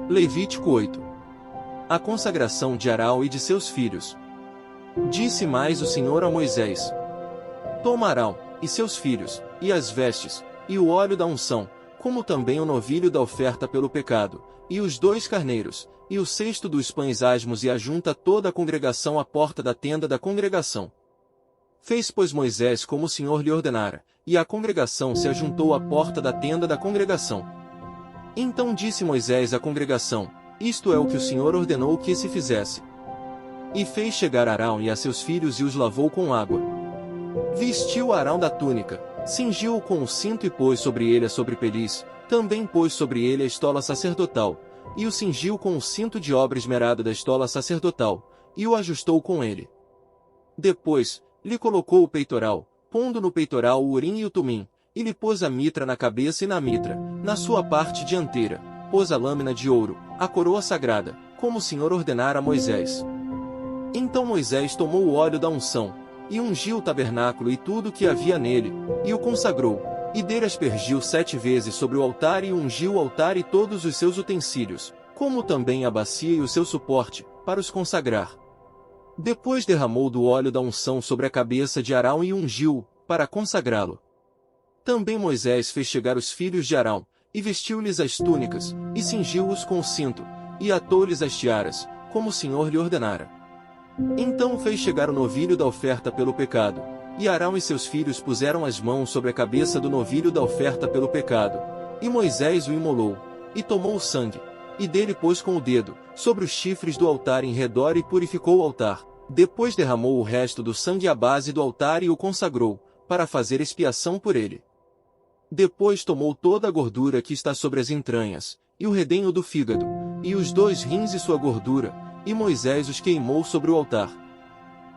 Levítico 8. A consagração de Arão e de seus filhos. Disse mais o Senhor a Moisés: Toma Arão, e seus filhos, e as vestes, e o óleo da unção, como também o novilho da oferta pelo pecado, e os 2 carneiros, e o cesto dos pães asmos, e ajunta toda a congregação à porta da tenda da congregação. Fez, pois, Moisés como o Senhor lhe ordenara, e a congregação se ajuntou à porta da tenda da congregação. Então disse Moisés à congregação: Isto é o que o Senhor ordenou que se fizesse. E fez chegar Arão e a seus filhos e os lavou com água. Vestiu Arão da túnica, cingiu-o com o cinto e pôs sobre ele a sobrepeliz, também pôs sobre ele a estola sacerdotal, e o cingiu com o cinto de obra esmerada da estola sacerdotal, e o ajustou com ele. Depois, lhe colocou o peitoral, pondo no peitoral o urim e o tumim, e lhe pôs a mitra na cabeça e na mitra, na sua parte dianteira, pôs a lâmina de ouro, a coroa sagrada, como o Senhor ordenara a Moisés. Então Moisés tomou o óleo da unção, e ungiu o tabernáculo e tudo o que havia nele, e o consagrou, e dele aspergiu 7 vezes sobre o altar e ungiu o altar e todos os seus utensílios, como também a bacia e o seu suporte, para os consagrar. Depois derramou do óleo da unção sobre a cabeça de Arão e ungiu-o, para consagrá-lo. Também Moisés fez chegar os filhos de Arão, e vestiu-lhes as túnicas, e cingiu-os com o cinto, e atou-lhes as tiaras, como o Senhor lhe ordenara. Então fez chegar o novilho da oferta pelo pecado, e Arão e seus filhos puseram as mãos sobre a cabeça do novilho da oferta pelo pecado, e Moisés o imolou, e tomou o sangue, e dele pôs com o dedo, sobre os chifres do altar em redor e purificou o altar. Depois derramou o resto do sangue à base do altar e o consagrou, para fazer expiação por ele. Depois tomou toda a gordura que está sobre as entranhas, e o redenho do fígado, e os 2 rins e sua gordura, e Moisés os queimou sobre o altar.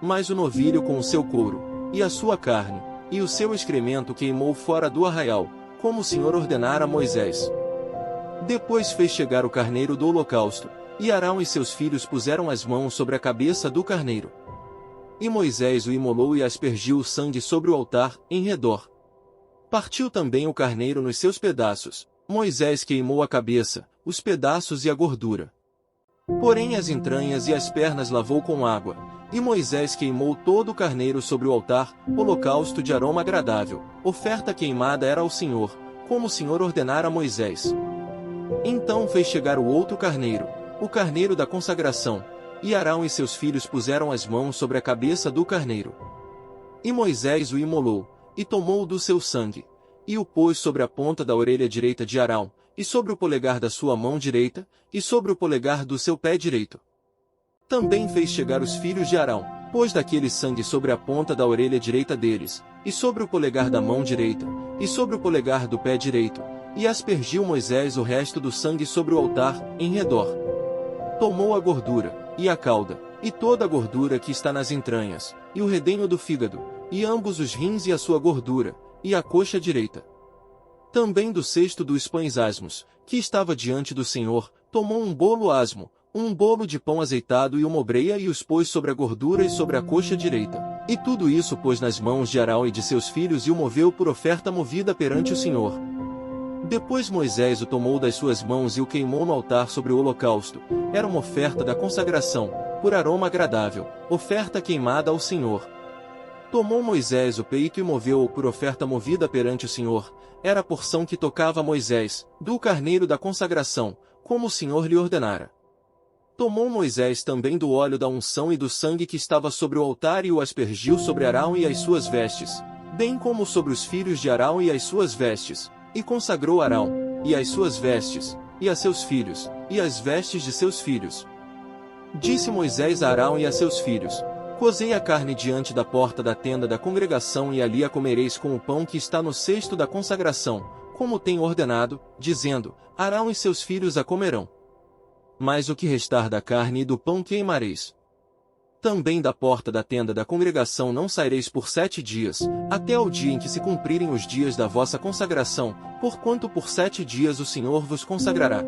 Mas o novilho com o seu couro, e a sua carne, e o seu excremento queimou fora do arraial, como o Senhor ordenara a Moisés. Depois fez chegar o carneiro do holocausto, e Arão e seus filhos puseram as mãos sobre a cabeça do carneiro. E Moisés o imolou e aspergiu o sangue sobre o altar, em redor. Partiu também o carneiro nos seus pedaços. Moisés queimou a cabeça, os pedaços e a gordura. Porém as entranhas e as pernas lavou com água, e Moisés queimou todo o carneiro sobre o altar, holocausto de aroma agradável, oferta queimada era ao Senhor, como o Senhor ordenara a Moisés. Então fez chegar o outro carneiro, o carneiro da consagração, e Arão e seus filhos puseram as mãos sobre a cabeça do carneiro. E Moisés o imolou, e tomou do seu sangue, e o pôs sobre a ponta da orelha direita de Arão, e sobre o polegar da sua mão direita, e sobre o polegar do seu pé direito. Também fez chegar os filhos de Arão, pôs daquele sangue sobre a ponta da orelha direita deles, e sobre o polegar da mão direita, e sobre o polegar do pé direito, e aspergiu Moisés o resto do sangue sobre o altar, em redor. Tomou a gordura, e a cauda, e toda a gordura que está nas entranhas, e o redenho do fígado, e ambos os rins e a sua gordura, e a coxa direita. Também do cesto dos pães asmos, que estava diante do Senhor, tomou um bolo asmo, um bolo de pão azeitado e uma obreia e os pôs sobre a gordura e sobre a coxa direita. E tudo isso pôs nas mãos de Arão e de seus filhos e o moveu por oferta movida perante o Senhor. Depois Moisés o tomou das suas mãos e o queimou no altar sobre o holocausto. Era uma oferta da consagração, por aroma agradável, oferta queimada ao Senhor. Tomou Moisés o peito e moveu-o por oferta movida perante o Senhor. Era a porção que tocava a Moisés, do carneiro da consagração, como o Senhor lhe ordenara. Tomou Moisés também do óleo da unção e do sangue que estava sobre o altar e o aspergiu sobre Arão e as suas vestes, bem como sobre os filhos de Arão e as suas vestes, e consagrou Arão, e as suas vestes, e a seus filhos, e as vestes de seus filhos. Disse Moisés a Arão e a seus filhos: Cozei a carne diante da porta da tenda da congregação e ali a comereis com o pão que está no cesto da consagração, como tenho ordenado, dizendo: Arão e seus filhos a comerão. Mas o que restar da carne e do pão queimareis. Também da porta da tenda da congregação não saireis por 7 dias, até ao dia em que se cumprirem os dias da vossa consagração, porquanto por 7 dias o Senhor vos consagrará.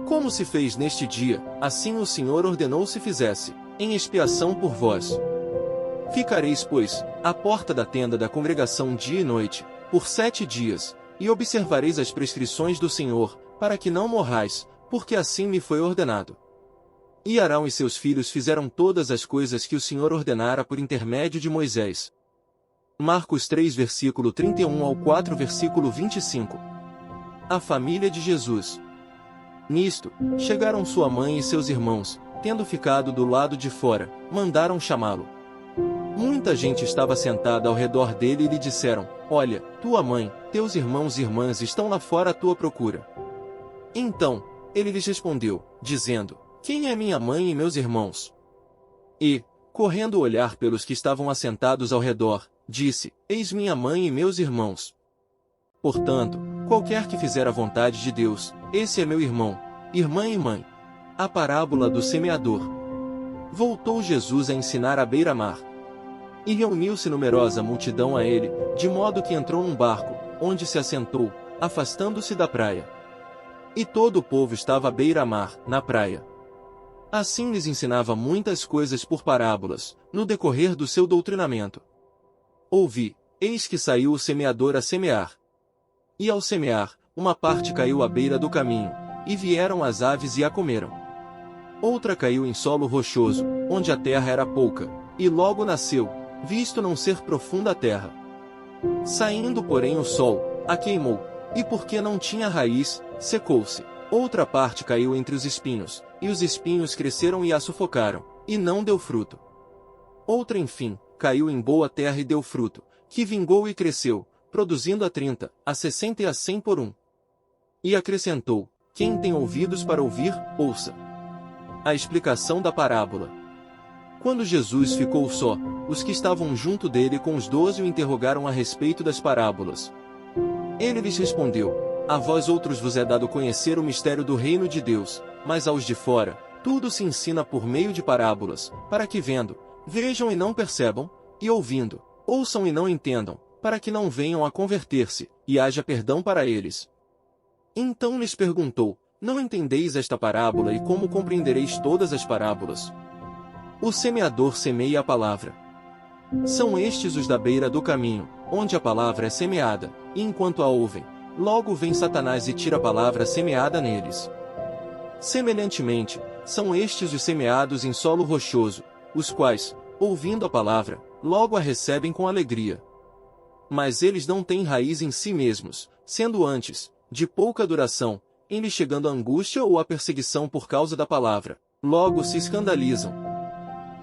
Como se fez neste dia, assim o Senhor ordenou se fizesse, em expiação por vós. Ficareis, pois, à porta da tenda da congregação dia e noite, por 7 dias, e observareis as prescrições do Senhor, para que não morrais, porque assim me foi ordenado. E Arão e seus filhos fizeram todas as coisas que o Senhor ordenara por intermédio de Moisés. Marcos 3 versículo 31 ao 4 versículo 25. A família de Jesus. Nisto, chegaram sua mãe e seus irmãos, tendo ficado do lado de fora, mandaram chamá-lo. Muita gente estava sentada ao redor dele e lhe disseram: Olha, tua mãe, teus irmãos e irmãs estão lá fora à tua procura. Então, ele lhes respondeu, dizendo: Quem é minha mãe e meus irmãos? E, correndo olhar pelos que estavam assentados ao redor, disse: Eis minha mãe e meus irmãos. Portanto, qualquer que fizer a vontade de Deus, esse é meu irmão, irmã e mãe. A parábola do semeador. Voltou Jesus a ensinar à beira-mar. E reuniu-se numerosa multidão a ele, de modo que entrou num barco, onde se assentou, afastando-se da praia. E todo o povo estava à beira-mar, na praia. Assim lhes ensinava muitas coisas por parábolas, no decorrer do seu doutrinamento. Ouvi, eis que saiu o semeador a semear. E ao semear, uma parte caiu à beira do caminho, e vieram as aves e a comeram. Outra caiu em solo rochoso, onde a terra era pouca, e logo nasceu, visto não ser profunda a terra. Saindo, porém, o sol, a queimou, e porque não tinha raiz, secou-se. Outra parte caiu entre os espinhos, e os espinhos cresceram e a sufocaram, e não deu fruto. Outra, enfim, caiu em boa terra e deu fruto, que vingou e cresceu, produzindo a 30, a 60 e a 100 por um. E acrescentou: Quem tem ouvidos para ouvir, ouça. A explicação da parábola. Quando Jesus ficou só, os que estavam junto dele com os 12 o interrogaram a respeito das parábolas. Ele lhes respondeu: A vós outros vos é dado conhecer o mistério do reino de Deus, mas aos de fora, tudo se ensina por meio de parábolas, para que vendo, vejam e não percebam, e ouvindo, ouçam e não entendam, para que não venham a converter-se, e haja perdão para eles. Então lhes perguntou: Não entendeis esta parábola e como compreendereis todas as parábolas? O semeador semeia a palavra. São estes os da beira do caminho, onde a palavra é semeada, e enquanto a ouvem, logo vem Satanás e tira a palavra semeada neles. Semelhantemente, são estes os semeados em solo rochoso, os quais, ouvindo a palavra, logo a recebem com alegria. Mas eles não têm raiz em si mesmos, sendo antes, de pouca duração, em lhes chegando a angústia ou a perseguição por causa da palavra, logo se escandalizam.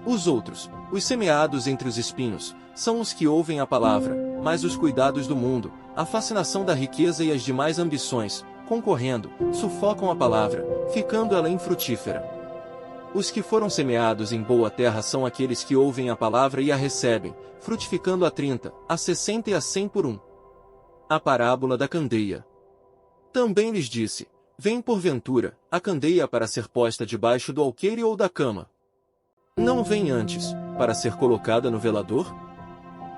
Os outros, os semeados entre os espinhos, são os que ouvem a palavra, mas os cuidados do mundo, a fascinação da riqueza e as demais ambições, concorrendo, sufocam a palavra, ficando ela infrutífera. Os que foram semeados em boa terra são aqueles que ouvem a palavra e a recebem, frutificando a 30, a 60 e a 100 por um. A parábola da candeia. Também lhes disse: Vem porventura, a candeia para ser posta debaixo do alqueire ou da cama? Não vem antes, para ser colocada no velador?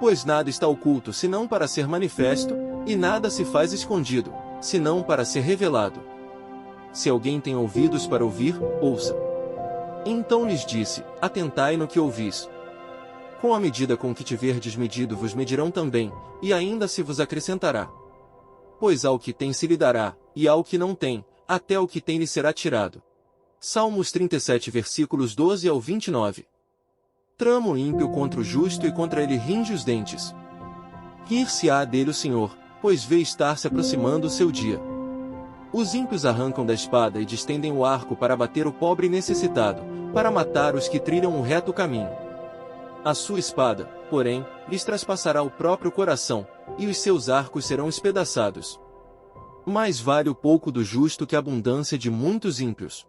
Pois nada está oculto senão para ser manifesto, e nada se faz escondido, senão para ser revelado. Se alguém tem ouvidos para ouvir, ouça. Então lhes disse: Atentai no que ouvis. Com a medida com que tiverdes medido vos medirão também, e ainda se vos acrescentará. Pois ao que tem se lhe dará, e ao que não tem, até o que tem lhe será tirado. Salmos 37 versículos 12 ao 29. Trama o ímpio contra o justo e contra ele ringe os dentes. Rir-se-á dele o Senhor, pois vê estar se aproximando o seu dia. Os ímpios arrancam da espada e distendem o arco para bater o pobre necessitado, para matar os que trilham o reto caminho. A sua espada, porém, lhes traspassará o próprio coração, e os seus arcos serão espedaçados. Mais vale o pouco do justo que a abundância de muitos ímpios.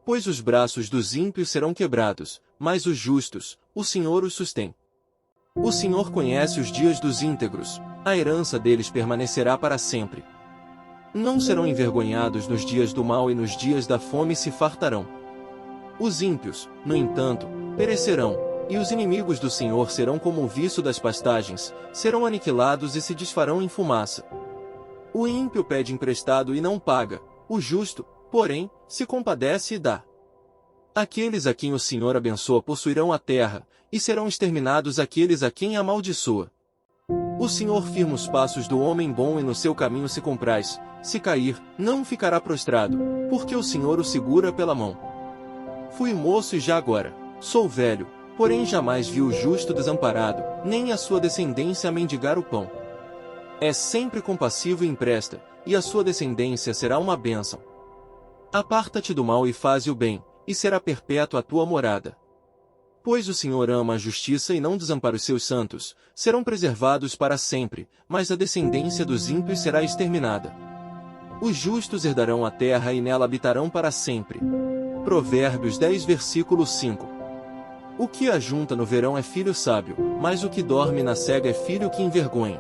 Pois os braços dos ímpios serão quebrados, mas os justos, o Senhor os sustém. O Senhor conhece os dias dos íntegros, a herança deles permanecerá para sempre. Não serão envergonhados nos dias do mal e nos dias da fome se fartarão. Os ímpios, no entanto, perecerão, e os inimigos do Senhor serão como o viço das pastagens, serão aniquilados e se desfarão em fumaça. O ímpio pede emprestado e não paga, o justo, porém, se compadece e dá. Aqueles a quem o Senhor abençoa possuirão a terra, e serão exterminados aqueles a quem amaldiçoa. O Senhor firma os passos do homem bom e no seu caminho se compraz, Se cair, não ficará prostrado, porque o Senhor o segura pela mão. Fui moço e já agora sou velho, porém jamais vi o justo desamparado, nem a sua descendência a mendigar o pão. É sempre compassivo e empresta, e a sua descendência será uma bênção. Aparta-te do mal e faze o bem, e será perpétua a tua morada. Pois o Senhor ama a justiça e não desampara os seus santos, serão preservados para sempre, mas a descendência dos ímpios será exterminada. Os justos herdarão a terra e nela habitarão para sempre. Provérbios 10 versículo 5. O que ajunta no verão é filho sábio, mas o que dorme na cega é filho que envergonha.